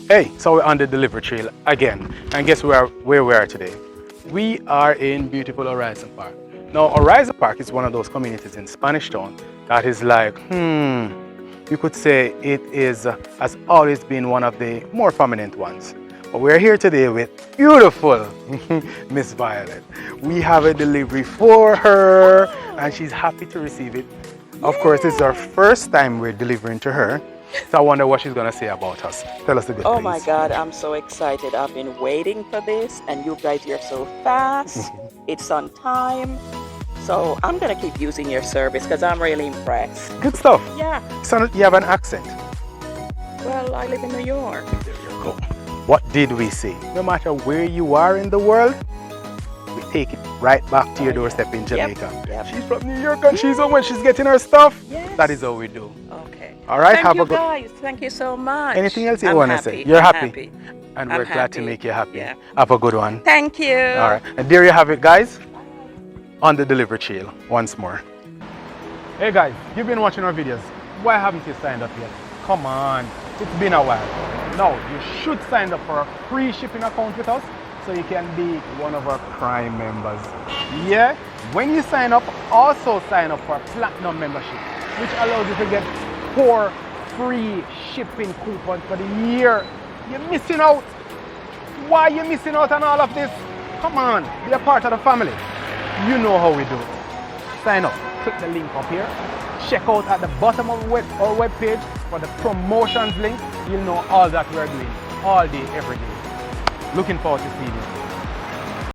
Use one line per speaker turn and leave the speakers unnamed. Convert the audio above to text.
Hey, so we're on the delivery trail again, and guess where we are today? We are in beautiful Horizon Park. Now, Horizon Park is one of those communities in Spanish Town that is like, you could say it has always been one of the more prominent ones. But we're here today with beautiful Miss Violet. We have a delivery for her, and she's happy to receive it. Of course, it's our first time we're delivering to her. So I wonder what she's gonna say about us. Tell us the good,
Oh
please.
my God, I'm so excited. I've been waiting for this, and you guys, you're so fast. It's on time. So I'm gonna keep using your service because I'm really impressed.
Good stuff.
Yeah,
So you have an accent.
well, I live in New York.
There you go. What did we say? No matter where you are in the world, we take it right back to your doorstep in Jamaica.
Yep.
She's from New York and she's home when she's getting her stuff.
Yes.
That is how we do.
Okay.
All right,
Thank
have
you
a good.
guys. Thank you so much.
Anything else you
I'm
want to
happy.
say? You're
I'm
happy. And
I'm
we're glad to
happy.
make you happy.
Yeah.
Have a good one.
Thank you.
All right. And there you have it, guys. On the delivery trail once more. Hey guys, you've been watching our videos. Why haven't you signed up yet? Come on, it's been a while. Now, you should sign up for a free shipping account with us so you can be one of our Prime members. Yeah, when you sign up, also sign up for a Platinum membership, which allows you to get 4 free shipping coupons for the year. You're missing out. Why are you missing out on all of this? Come on, be a part of the family. You know how we do it. Sign up. Click the link up here. Check out at the bottom of our webpage for the promotions link. You'll know all that we're doing all day, every day. Looking forward to seeing you.